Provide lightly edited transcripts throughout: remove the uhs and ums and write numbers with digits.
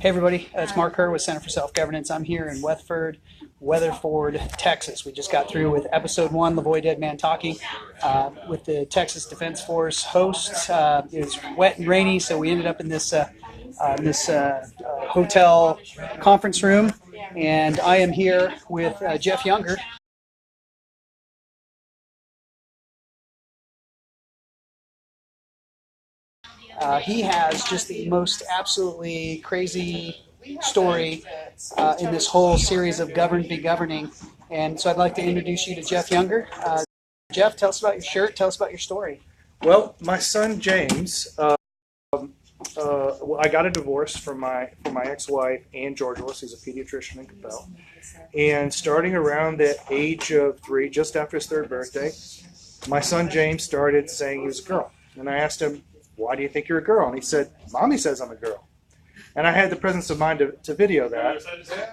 Hey everybody, it's Mark Kerr with Center for Self-Governance. I'm here in Weatherford, Texas. We just got through with episode 1, The Boy Dead Man Talking, with the Texas Defense Force hosts. It was wet and rainy, so we ended up in this hotel conference room, and I am here with Jeff Younger. He has just the most absolutely crazy story in this whole series of Govern, Be Governing. And so I'd like to introduce you to Jeff Younger. Jeff, tell us about your shirt. Tell us about your story. Well, my son James, I got a divorce from my ex-wife, Anne Georgulas. He's a pediatrician in Coppell. And starting around the age of 3, just after his 3rd birthday, my son James started saying he was a girl. And I asked him, "Why do you think you're a girl?" And he said, "Mommy says I'm a girl." And I had the presence of mind to video that.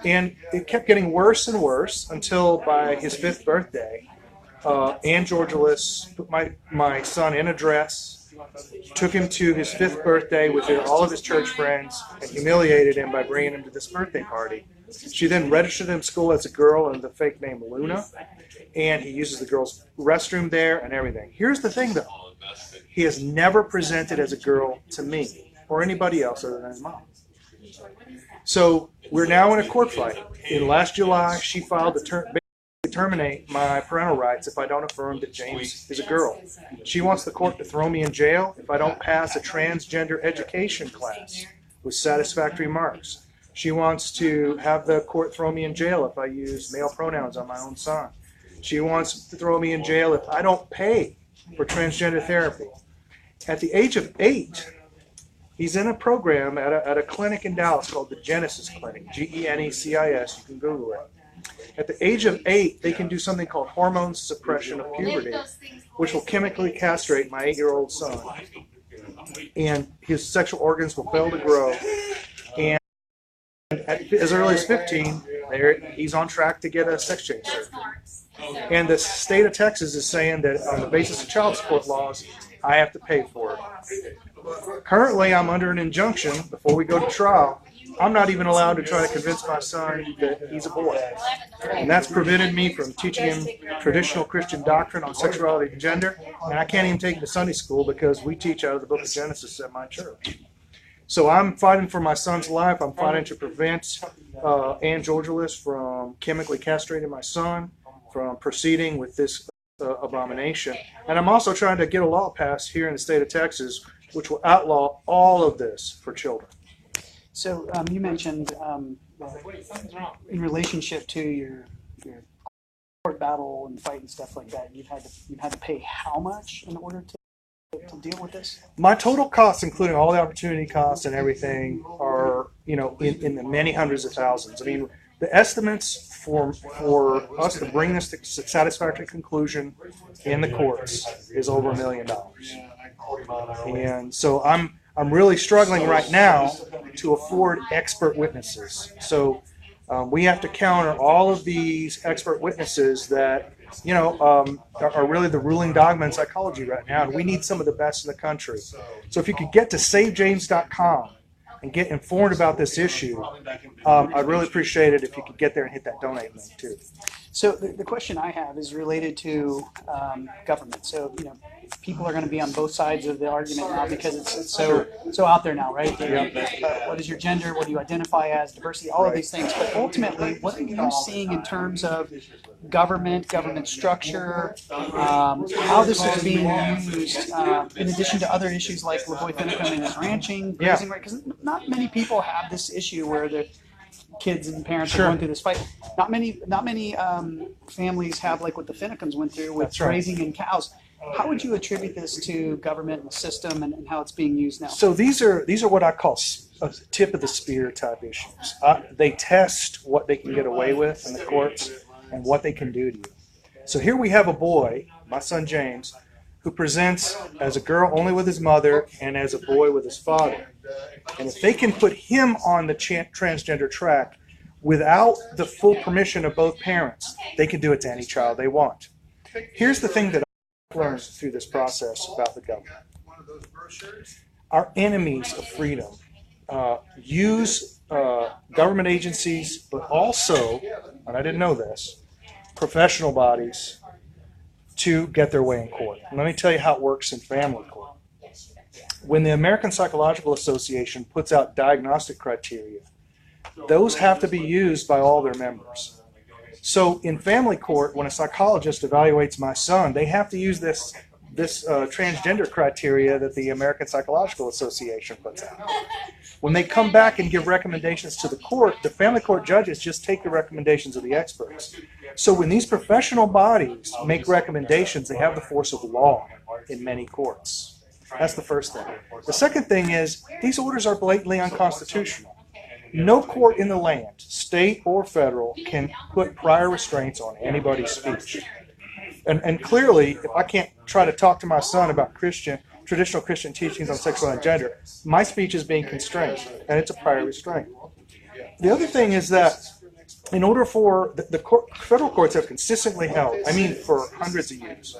And it kept getting worse and worse until by his 5th birthday, Anne Georgulas put my son in a dress, took him to his 5th birthday with all of his church friends, and humiliated him by bringing him to this birthday party. She then registered him in school as a girl under the fake name Luna, and he uses the girls' restroom there and everything. Here's the thing, though. He has never presented as a girl to me or anybody else other than his mom. So we're now in a court fight. In last July, she filed to terminate my parental rights if I don't affirm that James is a girl. She wants the court to throw me in jail if I don't pass a transgender education class with satisfactory marks. She wants to have the court throw me in jail if I use male pronouns on my own son. She wants to throw me in jail if I don't pay for transgender therapy. At the age of 8, he's in a program at a clinic in Dallas called the Genesis Clinic, Genecis. You can Google it. At the age of 8, they can do something called hormone suppression of puberty, which will chemically castrate my 8-year-old son. And his sexual organs will fail to grow. And as early as 15, he's on track to get a sex change surgery. And the state of Texas is saying that on the basis of child support laws, I have to pay for it. Currently, I'm under an injunction before we go to trial. I'm not even allowed to try to convince my son that he's a boy. And that's prevented me from teaching him traditional Christian doctrine on sexuality and gender. And I can't even take him to Sunday school because we teach out of the book of Genesis at my church. So I'm fighting for my son's life. I'm fighting to prevent Anne Georgulas from chemically castrating my son, from proceeding with this abomination. And I'm also trying to get a law passed here in the state of Texas which will outlaw all of this for children. So you mentioned in relationship to your court battle and fight and stuff like that, you've had to pay how much in order to deal with this? My total costs, including all the opportunity costs and everything, are in the many hundreds of thousands. I mean, the estimates for us to bring this to satisfactory conclusion in the courts is over $1 million. And so I'm really struggling right now to afford expert witnesses. So we have to counter all of these expert witnesses that are really the ruling dogma in psychology right now, and we need some of the best in the country. So if you could get to SaveJames.com and get informed about this issue, I'd really appreciate it if you could get there and hit that donate link too. So the question I have is related to government. So people are going to be on both sides of the argument now because it's so out there now, right? What is your gender? What do you identify as? Diversity? All of these things. But ultimately, what are you seeing in terms of government structure, how this is being used, in addition to other issues like LaVoy Finicum and his ranching, grazing, right? Because not many people have this issue where the kids and parents are going through this fight. Not many families have like what the Finicums went through with grazing and cows. How would you attribute this to government and the system and how it's being used now? So these are what I call tip of the spear type issues. They test what they can get away with in the courts and what they can do to you. So here we have a boy, my son James, who presents as a girl only with his mother and as a boy with his father. And if they can put him on the transgender track without the full permission of both parents, they can do it to any child they want. Here's the thing that I've learned through this process about the government. Our enemies of freedom use government agencies, but also, and I didn't know this, professional bodies to get their way in court. And let me tell you how it works in family court. When the American Psychological Association puts out diagnostic criteria, those have to be used by all their members. So in family court, when a psychologist evaluates my son, they have to use this transgender criteria that the American Psychological Association puts out. When they come back and give recommendations to the court, the family court judges just take the recommendations of the experts. So when these professional bodies make recommendations, they have the force of law in many courts. That's the first thing. The second thing is these orders are blatantly unconstitutional. No court in the land, state or federal, can put prior restraints on anybody's speech. And clearly, if I can't try to talk to my son about traditional Christian teachings on sexuality and gender, my speech is being constrained, and it's a prior restraint. The other thing is that in order for federal courts have consistently held, I mean for hundreds of years,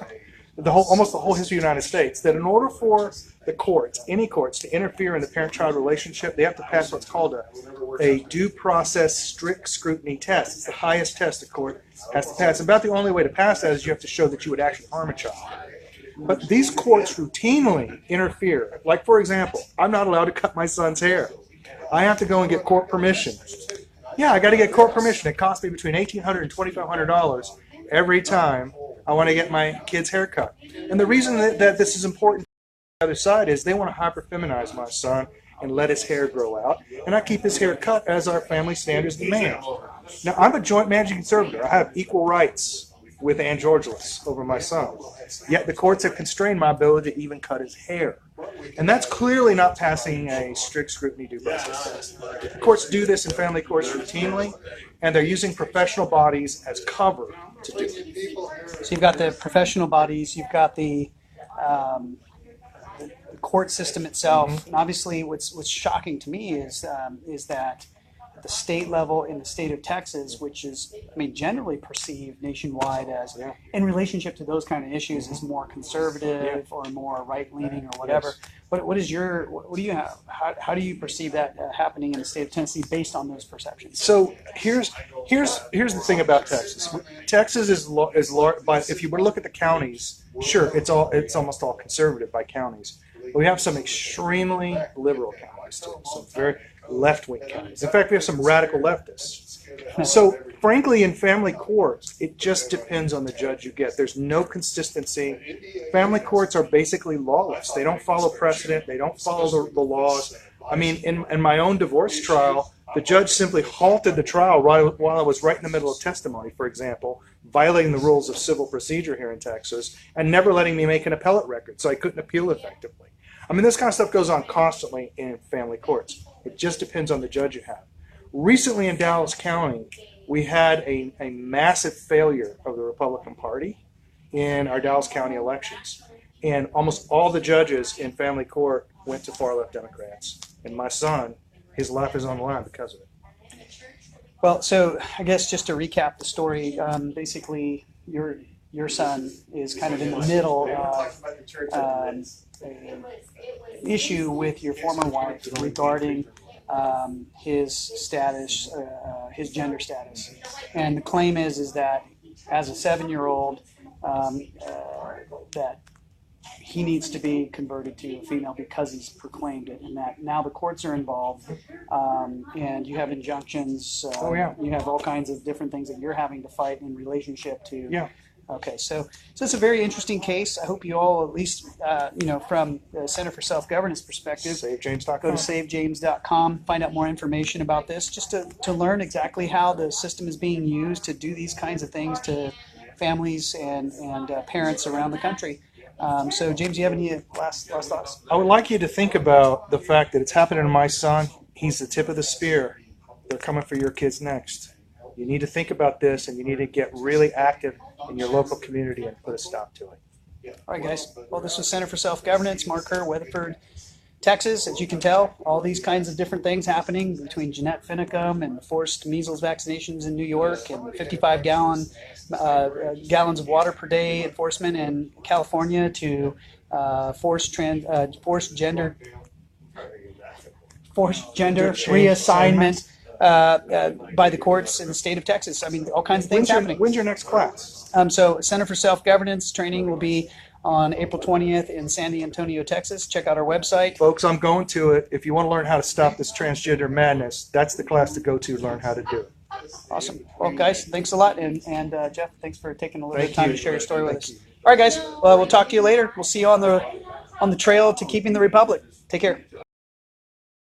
almost the whole history of the United States, that in order for the courts, any courts, to interfere in the parent-child relationship, they have to pass what's called a due process strict scrutiny test. It's the highest test the court has to pass. About the only way to pass that is you have to show that you would actually harm a child. But these courts routinely interfere. Like, for example, I'm not allowed to cut my son's hair. I have to go and get court permission. Yeah, I got to get court permission. It costs me between $1,800 and $2,500 every time I want to get my kid's hair cut. And the reason that this is important to the other side is they want to hyper-feminize my son and let his hair grow out. And I keep his hair cut as our family standards demand. Now, I'm a joint managing conservator. I have equal rights with Anne Georgulas over my son. Yet the courts have constrained my ability to even cut his hair. And that's clearly not passing a strict scrutiny due process test. The courts do this in family courts routinely, and they're using professional bodies as cover to do it. So you've got the professional bodies, you've got the court system itself, and obviously what's shocking to me is that at the state level in the state of Texas, which is, I mean, generally perceived nationwide as, in relationship to those kind of issues, as more conservative or more right-leaning or whatever. But what do you have? How do you perceive that happening in the state of Tennessee based on those perceptions? So here's the thing about Texas. Texas is large. If you were to look at the counties, sure, it's almost all conservative by counties. But we have some extremely liberal counties too, some very left-wing counties. In fact, we have some radical leftists. So, frankly, in family courts, it just depends on the judge you get. There's no consistency. Family courts are basically lawless. They don't follow precedent. They don't follow the laws. I mean, in my own divorce trial, the judge simply halted the trial while I was right in the middle of testimony, for example, violating the rules of civil procedure here in Texas, and never letting me make an appellate record, so I couldn't appeal effectively. I mean, this kind of stuff goes on constantly in family courts. It just depends on the judge you have. Recently in Dallas County, we had a massive failure of the Republican Party in our Dallas County elections. And almost all the judges in family court went to far-left Democrats. And my son, his life is on the line because of it. Well, so I guess just to recap the story, basically your son is kind of in the middle of an issue with your former wife regarding his status, his gender status. And the claim is that as a 7-year-old, that he needs to be converted to a female because he's proclaimed it, and that now the courts are involved, and you have injunctions. You have all kinds of different things that you're having to fight in relationship to. Yeah. Okay, so it's a very interesting case. I hope you all, at least, from the Center for Self-Governance perspective, SaveJames.com. go to SaveJames.com, find out more information about this, just to learn exactly how the system is being used to do these kinds of things to families and parents around the country. So, James, do you have any last thoughts? I would like you to think about the fact that it's happening to my son. He's the tip of the spear. They're coming for your kids next. You need to think about this, and you need to get really active in your local community and put a stop to it. All right, guys. Well, this was Center for Self-Governance, Mark Kerr, Weatherford, Texas. As you can tell, all these kinds of different things happening between Jeanette Finicum and forced measles vaccinations in New York and 55 gallons of water per day enforcement in California to forced gender forced gender change reassignment by the courts in the state of Texas. I mean, all kinds of things happening. When's your next class? So Center for Self-Governance training will be on April 20th in San Antonio, Texas. Check out our website. Folks, I'm going to it. If you want to learn how to stop this transgender madness, that's the class to go to learn how to do it. Awesome. Well, guys, thanks a lot. And Jeff, thanks for taking a little bit of Thank time you. to share your story with Thank us. you. All right, guys. Well, we'll talk to you later. We'll see you on the trail to keeping the republic. Take care.